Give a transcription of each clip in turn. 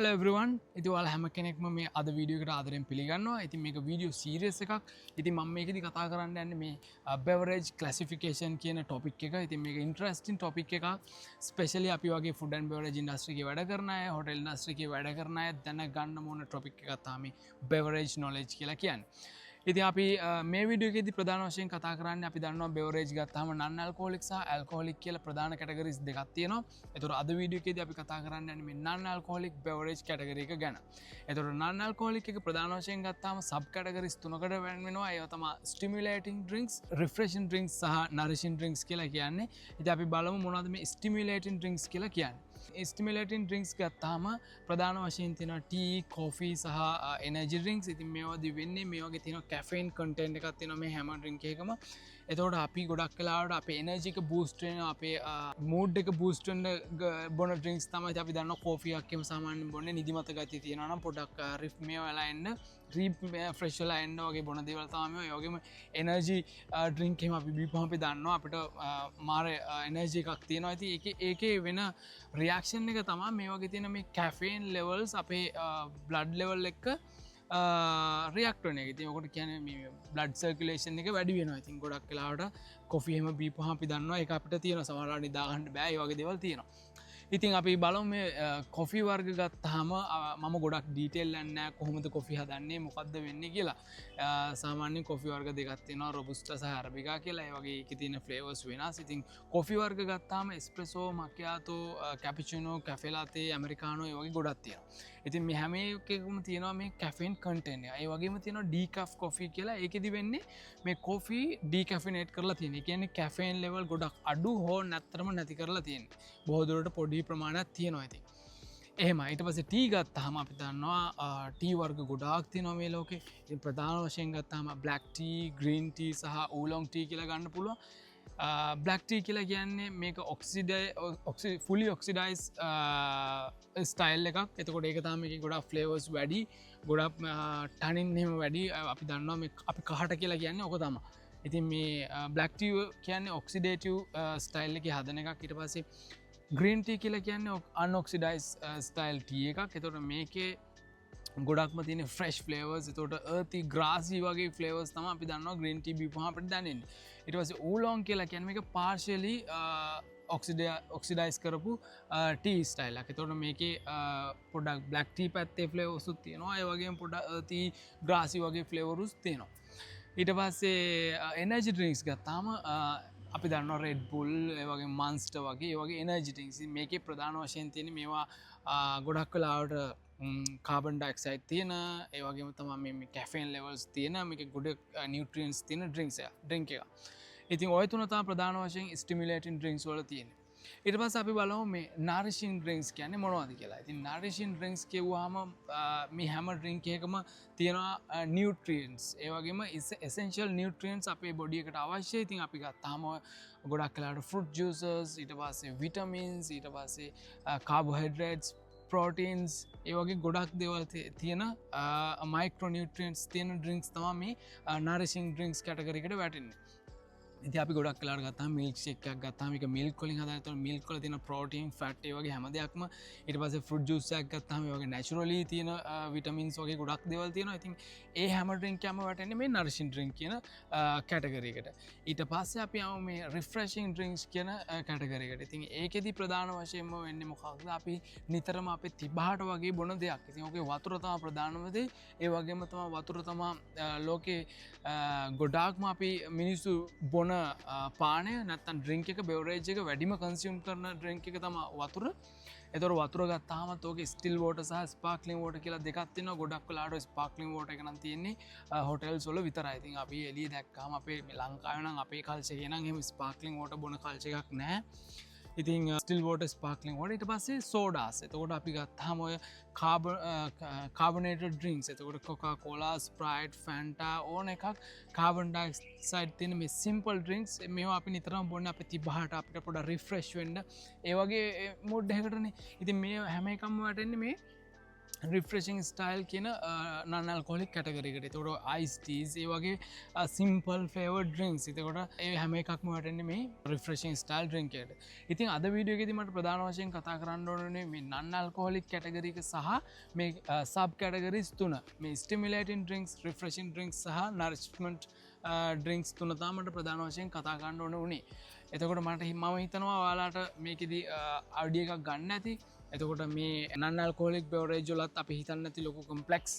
Hello everyone. ඉතින් ඔයාලා හැම කෙනෙක්ම මේ අද වීඩියෝ එකට ආදරෙන් පිළිගන්නවා. ඉතින් මේක වීඩියෝ සීරීස් එකක්. ඉතින් මම මේකෙදි කතා කරන්න යන්නේ මේ beverage classification කියන topic එක. ඉතින් මේක interesting topic එකක්. Especially අපි වගේ food and beverage industry එකේ වැඩ කරන අය, hotel industry එකේ වැඩ කරන අය දැනගන්න ඕන topic එකක් තමයි beverage knowledge කියලා කියන්නේ. ඉතින් අපි මේ වීඩියෝ එකේදී ප්‍රධාන වශයෙන් කතා කරන්නේ අපි දන්නවා beverage ගත්තාම non alcoholic සහ alcoholic කියලා ප්‍රධාන categories දෙකක් තියෙනවා. ඒතකොට අද වීඩියෝ එකේදී අපි කතා කරන්න යන්නේ මේ non alcoholic beverage category එක ගැන. ඒතකොට non alcoholic එක ප්‍රධාන වශයෙන් ගත්තාම sub categories තුනකට වෙනවා. ඒවා තමයි stimulating drinks, refreshing drinks සහ nourishing drinks කියලා කියන්නේ. ඉතින් අපි බලමු මොනවද මේ stimulating drinks කියලා කියන්නේ. Stimulating drinks ගත්තාම ප්‍රධාන වශයෙන් තියෙනවා tea, coffee සහ energy drinks. ඉතින් මේවාදී වෙන්නේ මේ වගේ තියෙනවා caffeine content එකක් තියෙනවා මේ හැම drink එකකම. එතකොට අපි ගොඩක් වෙලාවට අපේ energy එක boost වෙනවා, අපේ mood එක boost වෙන බොන drinks තමයි අපි දන්නවා coffee එකක් එහෙම සාමාන්‍යයෙන් බොන්නේ නිදිමත ගතිය තියෙනවා නම් පොඩක් මේ වෙලා එන්න refresh වෙලා එන්න වගේ බොන දේවල් තමයි. ඒ වගේම energy drink එහෙම අපි බීපුවම අපි දන්නවා අපිට මාර energy එකක් තියෙනවා. ඉතින් ඒකේ වෙන reaction එක තමයි මේ වගේ තියෙන මේ caffeine levels අපේ blood level එක රියක්ට් වෙන එක. ඉතින් ඔකට කියන්නේ මේ blood circulation එක වැඩි වෙනවා. ඉතින් ගොඩක් වෙලාවට coffee එහෙම බීපුවම අපි දන්නවා ඒක අපිට තියෙනවා සමහරවිට නිදා ගන්න බෑ. ඒ වගේ දේවල් තියෙනවා. ඉතින් අපි බලමු මේ කොෆි වර්ග ගත්තාම මම ගොඩක් ඩීටේල් යන්නේ නැහැ කොහොමද කොෆි හදන්නේ මොකද්ද වෙන්නේ කියලා. සාමාන්‍යයෙන් කොෆි වර්ග දෙකක් තියෙනවා රොබුස්ටා සහ අරබිකා කියලා. ඒ වගේ ඒකේ තියෙන ෆ්ලේවර්ස් වෙනස්. ඉතින් කොෆි වර්ග ගත්තාම එස්ප්‍රෙසෝ, මකියාතෝ, කැපිචිනෝ, කැෆේ ලාතේ, ඇමරිකානෝ ඒ වගේ ගොඩක් තියෙනවා. ඉතින් මේ හැම එකකම තියෙනවා මේ කැෆීන් කන්ටෙන්ට් එක. ඒ වගේම තියෙනවා ඩීකැෆ් කොෆි කියලා. ඒකෙදි වෙන්නේ මේ කොෆි ඩීකැෆිනේට් කරලා තියෙන. ඒ කියන්නේ කැෆීන් ලෙවල් ගොඩක් අඩු හෝ නැත්තරම නැති කරලා තියෙන්නේ. බොහෝ දුරට පොඩි ප්‍රමාණයක් තියෙනවා. ඉතින් එහෙම ඊට පස්සේ ටී ගත්තාම අපි දන්නවා ටී වර්ග ගොඩාක් තියෙනවා මේ ලෝකේ. ඉතින් ප්‍රධාන වශයෙන් ගත්තාම බ්ලැක් ටී, ග්‍රීන් ටී සහ ඌලොං ටී කියලා ගන්න පුළුවන්. බ්ලැක් ටී කියලා කියන්නේ මේක fully oxidized ස්ටයිල් එකක්. එතකොට ඒක තමයි මේකේ ගොඩක් ෆ්ලේවර්ස් වැඩි, ගොඩක් ටනින් එහෙම වැඩි. අපි දන්නවා මේ අපි කහට කියලා කියන්නේ ඕක තමයි. ඉතින් මේ බ්ලැක් ටී කියන්නේ ඔක්සිඩේටිව් ස්ටයිල් එකේ හදන එකක්. ඊට පස්සේ ග්‍රීන් ටී කියලා කියන්නේ අන්ඔක්සිඩයිස් ස්ටයිල් ටී එකක්. එතකොට මේකේ ගොඩක්ම තියෙන ෆ්‍රෙෂ් ෆ්ලේවර්ස්. එතකොට earthy grassy වගේ ෆ්ලේවර්ස් තමයි අපි දන්නවා ග්‍රීන් ටී බීපුවම අපිට දැනෙන්නේ. ඊට පස්සේ ඌලොං කියලා කියන්නේ මේක partially ඔක්සිඩයිස් කරපු ටී ස්ටයිල් එකක්. එතකොට මේකේ පොඩක් බ්ලැක් ටී පැත්තේ ෆ්ලේවර්ස් උත් තියෙනවා. ඒ වගේම පොඩක් earthy grassy වගේ ෆ්ලේවර්ස් තියෙනවා. ඊට පස්සේ එනර්ජි ඩ්‍රින්ක්ස් ගත්තාම අපි දන්නවා රෙඩ් බුල් ඒ වගේ මන්ස්ටර් වගේ ඒ වගේ එනර්ජි ඩ්‍රින්ක්ස්. මේකේ ප්‍රධාන වශයෙන් තියෙන මේවා ගොඩක් වෙලාවට කාබන් ඩයොක්සයිඩ් තියෙන, ඒ වගේම තමයි මේ කැෆීන් ලෙවල්ස් තියෙන, මේකේ ගොඩ නියුට්‍රියන්ට්ස් තියෙන ඩ්‍රින්ක් එක. ඉතින් ඔය තුන තමයි ප්‍රධාන වශයෙන් ස්ටිමියුලේටින් ඩ්‍රින්ක්ස් වල තියෙන්නේ. ඊට පස්සේ අපි බලමු මේ nourishing drinks කියන්නේ මොනවද කියලා. ඉතින් nourishing drinks කියුවාම මේ හැම drink එකකම තියෙනවා nutrients. ඒ වගේම essential nutrients අපේ body එකට අවශ්‍යයි. ඉතින් අපි ගත්තාම ගොඩක් වෙලාවට fruit juices, ඊට පස්සේ vitamins, ඊට පස්සේ carbohydrates, proteins ඒ වගේ ගොඩක් දේවල් තියෙන micronutrients තියෙන drinks තමයි මේ nourishing drinks category එකට වැටෙන්නේ. ඉතින් අපි ගොඩක් වෙලාවට ගත්තාම මිල්ක් ෂේක් එකක් ගත්තාම ඒක මිල්ක් වලින් හදාන. ඒතකොට මිල්ක් වල තියෙන ප්‍රෝටීන්, ෆැට් ඒ වගේ හැම දෙයක්ම. ඊට පස්සේ ෆෘට් ජූස් එකක් ගත්තාම ඒ වගේ නැචරලි තියෙන විටමින්ස් වගේ ගොඩක් දේවල් තියෙනවා. ඉතින් ඒ හැම ඩ්‍රින්ක් එකම වැටෙන්නේ මේ nourishing drink කියන කැටගරි එකට. ඊට පස්සේ අපි යමු මේ refreshing drinks කියන කැටගරි එකට. ඉතින් ඒකෙදි ප්‍රධාන වශයෙන්ම වෙන්නේ මොකක්ද? අපි නිතරම අපේ තිබහට වගේ බොන දෙයක්. ඉතින් ඕකේ වතුර තමයි ප්‍රධානම දේ. ඒ වගේම තමයි වතුර තමයි ලෝකේ ගොඩාක්ම අපි මිනිස්සු බොන පානය නැත්තම් ඩ්‍රින්ක් එක බෙවරේජ් එක වැඩිම කන්සියුම් කරන ඩ්‍රින්ක් එක තමයි වතුර. ඒතර වතුර ගත්තාම ඕකේ ස්ටිල් වෝටර් සහ ස්පාර්ක්ලින් වෝටර් කියලා දෙකක් තියෙනවා. ගොඩක් වෙලාවට ස්පාර්ක්ලින් වෝටර් එක නම් තියෙන්නේ හොටෙල්ස් වල විතරයි. ඉතින් අපි එළිය දැක්කාම අපේ ලංකාවේ නම් අපේ කල්චර් එකේ නම් එහෙම ස්පාර්ක්ලින් වෝටර් බොන කල්චර් එකක් නැහැ. ඉතින් ස්ටිල් වෝටර්, ස්පාර්ක්ලින් වෝටර්, ඊට පස්සේ සෝඩාස්. එතකොට අපි ගත්තාම ඔය කාබනේටඩ් ඩ්‍රින්ක්ස්. එතකොට කොකා කෝලා, ස්ප්‍රයිට්, ෆැන්ටා ඕන එකක් කාබන් ඩයොක්සයිඩ් තියෙන මේ සිම්පල් ඩ්‍රින්ක්ස්. මේවා අපි නිතරම බොන්නේ අපේ තිබහට අපිට පොඩ්ඩක් රිෆ්‍රෙෂ් වෙන්න. ඒ වගේ මූඩ් එකකටනේ. ඉතින් මේ හැම එකම වැටෙන්නේ මේ රිෆ්‍රෙෂිං ස්ටයිල් කියන නන්නල් කොලික් කටගරකට තොට අයිස්ටස් ඒ වගේ සිම්පල් ෆේව ඩ්‍රිංක්ස් එතකොට ඒ හැම එකක්ම වටන්නේ මේ රිෆ්‍රෙෂිං ස්ටයිල් ඩ්‍රිංකයට ඉතින් අද වීඩියෝගෙති මට ප්‍රධාන වශයෙන් කතා කරන්න ඕනේ මේ නන්නල් කොහොලික් කැටගරික සහ මේ සබ් කැටගරිස් තුන මේ ස්ටිමිලේටින් ඩ්‍රිංක්ස් රිෆ්‍රෙෂින් ඩ්‍රිංක්ස් සහ නර්ස්මන්ට් ඩ්‍රිංක්ස් තුනතාමට ප්‍රධාන වශයෙන් කතා කරන්න ඕන වනේ එතකොට මට හිමම හිතනවා වාලාට මේකෙදී අවඩිය එකක් ගන්න ඇති එතකොට මේ නන්නල් කෝලික් බෙවරේජොලත් අපි හිතන්න ඇති ලොකු කම්පලෙක්ස්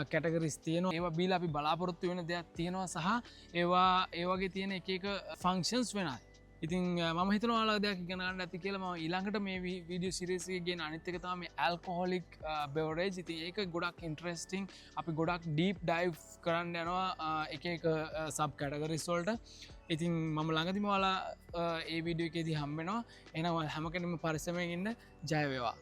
කැටගරිස් තියනවා ඒවා බීල අපි බලාපොරොත්තු වෙන දෙයක් තියෙනවා සහ ඒවා ඒවගේ තියෙන එක ෆංක්ෂන්ස් වෙනයි ඉතින් ම හිතනවාලා දෙයක් ගනන්න ඇති කියලම ඉළඟට මේ වීඩියෝ සිරේසිගේ අනිත්තකතා මේ ඇල්කොහොලික් බෙවරේජ් ඉති ඒක ගොඩක් ඉන්ට්‍රස්ටිං අපි ගොඩක් ඩීප් ඩයිව් කරන්න යනවා එක සබ් කැටගරිස්වල්ට ඉතින් මම ළඟතිමවාලා ඒ විඩියෝ එකෙදී හම්බෙනවා එනවල් හැමකනම පරිසමයෙන් ඉන්න ජයවේවා